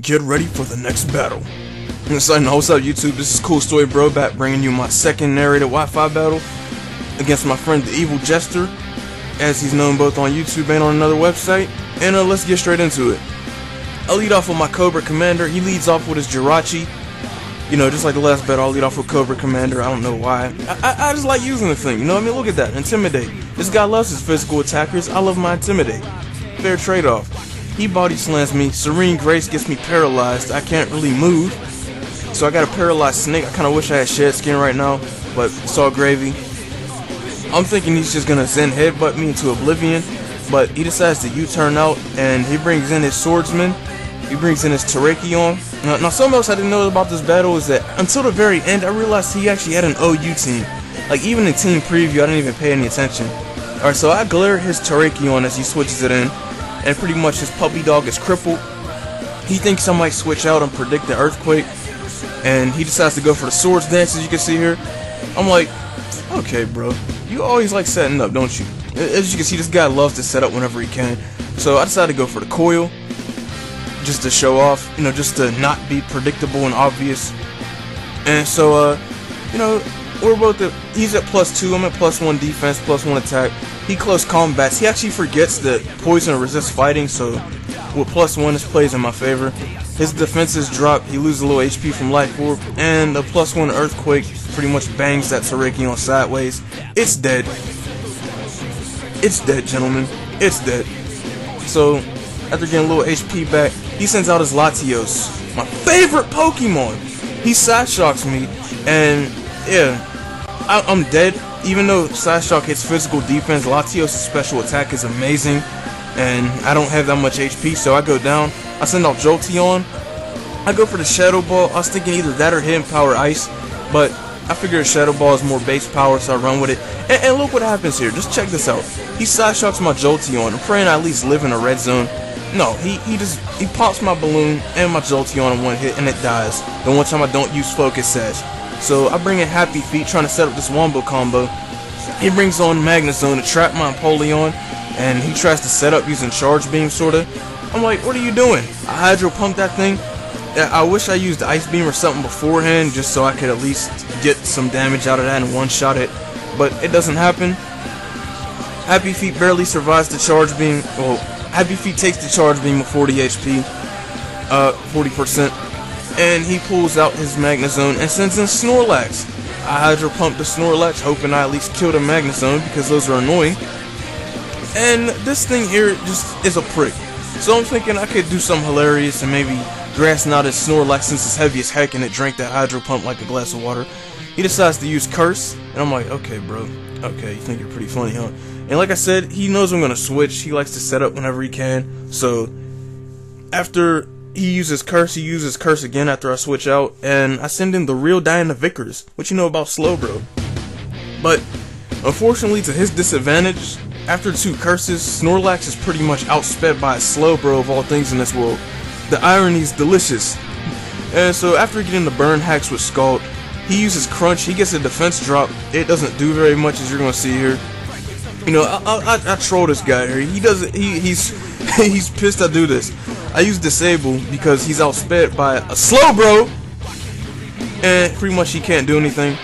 Get ready for the next battle. What's up YouTube? This is Cool Story Bro back bringing you my second narrated Wi-Fi battle against my friend the Evil Jester, as he's known both on YouTube and on another website. And let's get straight into it. I'll lead off with my Cobra Commander. He leads off with his Jirachi. You know, just like the last battle, I'll lead off with Cobra Commander. I don't know why. I just like using the thing, you know what I mean? Look at that. Intimidate. This guy loves his physical attackers. I love my Intimidate. Fair trade-off. He body slams me. Serene Grace gets me paralyzed. I can't really move. So I got a paralyzed snake. I kind of wish I had shed skin right now, but it's all gravy. I'm thinking he's just going to Zen headbutt me into oblivion, but he decides to U-turn out, and he brings in his swordsman. He brings in his Terrakion. Now something else I didn't know about this battle is that until the very end, I realized he actually had an OU team. Like, even in team preview, I didn't even pay any attention. Alright, so I glare his Terrakion as he switches it in, and pretty much his puppy dog is crippled. He thinks I might switch out and predict the earthquake, and he decides to go for the swords dance, as you can see here. I'm like, okay, bro, you always like setting up, don't you? As you can see, this guy loves to set up whenever he can. So I decided to go for the coil, just to show off, you know, just to not be predictable and obvious. And so, you know, we're both he's at +2, I'm at +1 defense, +1 attack. He close combats. He actually forgets that poison resists fighting, so with +1 this plays in my favor. His defenses drop, he loses a little HP from Life Orb, and the +1 earthquake pretty much bangs that Terrakion sideways. It's dead. It's dead, gentlemen. It's dead. So, after getting a little HP back, he sends out his Latios, my favorite Pokemon. He Side Shocks me, and yeah, I'm dead. Even though Side Shock hits physical defense, Latios' special attack is amazing, and I don't have that much HP, so I go down. I send out Jolteon. I go for the Shadow Ball. I was thinking either that or Hidden Power Ice, but I figured Shadow Ball is more base power, so I run with it. And look what happens here. Just check this out. He Side Shocks my Jolteon. I'm praying I at least live in a red zone. No, he pops my balloon and my Jolteon in one hit, and it dies. The one time I don't use Focus Sash. So I bring in Happy Feet, trying to set up this Wombo combo. He brings on Magnezone to trap my Empoleon, and he tries to set up using Charge Beam, sorta. I'm like, what are you doing? I Hydro Pump that thing. I wish I used Ice Beam or something beforehand, just so I could at least get some damage out of that and one-shot it. But it doesn't happen. Happy Feet barely survives the Charge Beam. Well, Happy Feet takes the Charge Beam with 40 HP, 40%. And he pulls out his Magnezone and sends in Snorlax. I Hydro Pump the Snorlax, hoping I at least kill the Magnezone, because those are annoying. And this thing here just is a prick. So I'm thinking I could do something hilarious and maybe Grass Knot his Snorlax since it's heavy as heck and it drank that Hydro Pump like a glass of water. He decides to use Curse, and I'm like, okay, bro. Okay, you think you're pretty funny, huh? And like I said, he knows I'm going to switch. He likes to set up whenever he can. So after he uses Curse again after I switch out, and I send in the real Diana Vickers. What you know about Slowbro? But unfortunately, to his disadvantage, after 2 curses, Snorlax is pretty much outsped by a Slowbro of all things in this world. The irony is delicious. And so after getting the burn hacks with Scald, he uses Crunch. He gets a defense drop. It doesn't do very much, as you're gonna see here. You know, I troll this guy here. He's pissed I do this. I use Disable because he's outsped by a Slowbro, and pretty much he can't do anything.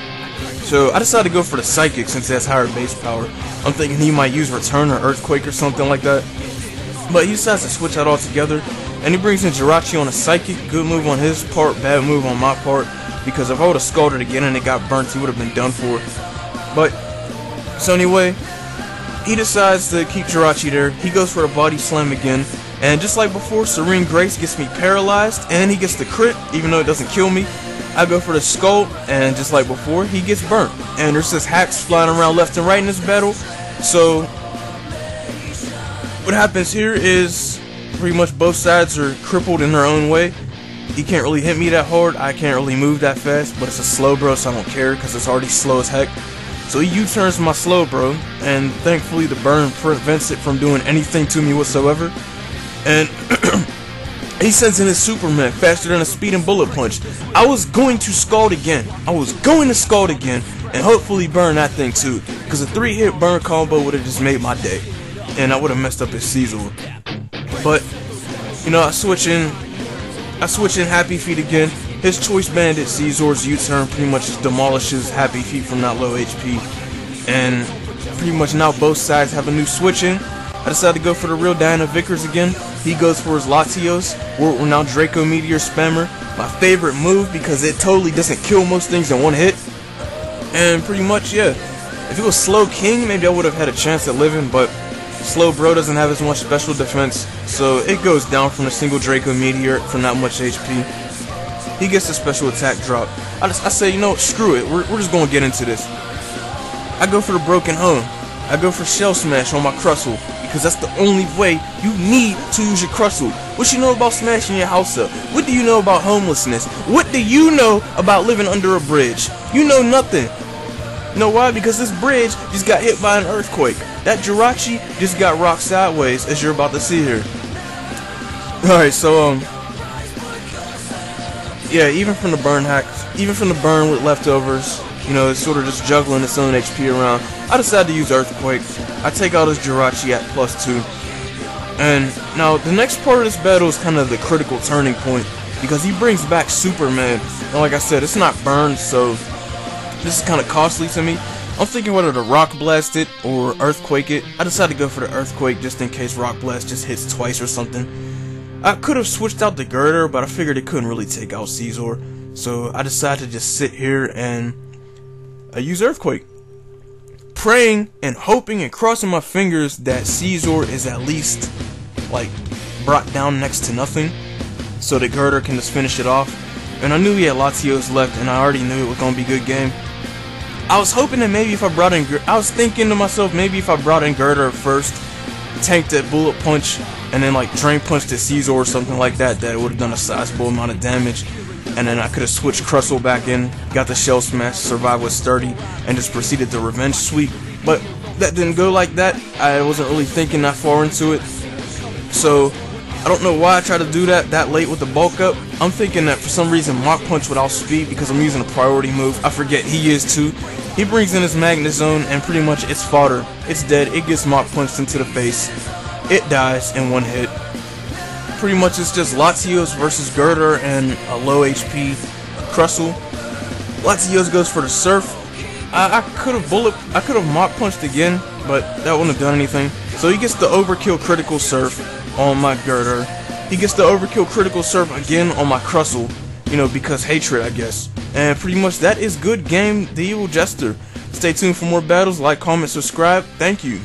So I decided to go for the Psychic since it has higher base power. I'm thinking he might use Return or Earthquake or something like that. But he decides to switch out altogether, and he brings in Jirachi on a Psychic. Good move on his part, bad move on my part, because if I would have Scalded again and it got burnt, he would have been done for. But, so anyway, he decides to keep Jirachi there. He goes for the Body Slam again, and just like before, Serene Grace gets me paralyzed, and he gets the crit, even though it doesn't kill me. I go for the Skull, and just like before, he gets burnt. And there's just hacks flying around left and right in this battle. So what happens here is pretty much both sides are crippled in their own way. He can't really hit me that hard, I can't really move that fast, but it's a Slowbro, so I don't care because it's already slow as heck. So he U-turns my Slowbro, and thankfully the burn prevents it from doing anything to me whatsoever. And he sends in his Superman faster than a speeding bullet punch. I was going to Scald again. And hopefully burn that thing too, because a 3-hit burn combo would have just made my day, and I would have messed up his Caesar. But you know, I switch in, I switch in Happy Feet again. His Choice Bandit Caesar's U-turn pretty much just demolishes Happy Feet from that low HP. And pretty much now both sides have a new switch in. I decided to go for the real Diana Vickers again. He goes for his Latios. We're now Draco Meteor Spammer. My favorite move because it totally doesn't kill most things in one hit. And pretty much, yeah. If it was Slow King, maybe I would have had a chance at living, but Slow Bro doesn't have as much special defense, so it goes down from a single Draco Meteor from that much HP. He gets a special attack drop. I say, you know what, screw it, we're just gonna get into this. I go for the Broken Home. I go for Shell Smash on my Crustle, because that's the only way you need to use your Crustle. What you know about smashing your house up? What do you know about homelessness? What do you know about living under a bridge? You know nothing. You know why? Because this bridge just got hit by an earthquake. That Jirachi just got rocked sideways, as you're about to see here. Alright, so, yeah, even from the burn hack, even from the burn with leftovers, you know, it's sort of just juggling its own HP around. I decided to use Earthquake. I take out his Jirachi at +2. And now, the next part of this battle is kind of the critical turning point, because he brings back Superman. And like I said, it's not burned, so this is kind of costly to me. I'm thinking whether to Rock Blast it or Earthquake it. I decided to go for the Earthquake just in case Rock Blast just hits twice or something. I could have switched out the Girder, but I figured it couldn't really take out Caesar. So I decided to just sit here and use Earthquake. Praying and hoping and crossing my fingers that Caesar is at least, like, brought down next to nothing, so that Girder can just finish it off. And I knew he had Latios left, and I already knew it was going to be a good game. I was hoping that maybe if I brought in, I was thinking to myself, maybe if I brought in Girder first, tanked that Bullet Punch, and then like Drain Punch to Caesar or something like that, that it would have done a sizable amount of damage. And then I could have switched Crustle back in, got the Shell Smash, survived with Sturdy, and just proceeded to Revenge Sweep. But that didn't go like that. I wasn't really thinking that far into it. So I don't know why I tried to do that late with the bulk up. I'm thinking that for some reason Mach Punch would outspeed because I'm using a priority move. I forget he is too. He brings in his Magnet Zone and pretty much it's fodder. It's dead. It gets Mach Punched into the face. It dies in one hit. Pretty much it's just Latios versus Girder and a low HP Crustle. Latios goes for the Surf. I could have Mach Punched again, but that wouldn't have done anything. So he gets the Overkill Critical Surf on my Girder. He gets the Overkill Critical Surf again on my Crustle, you know, because hatred, I guess. And pretty much that is good game, The Evil Jester. Stay tuned for more battles, like, comment, subscribe. Thank you.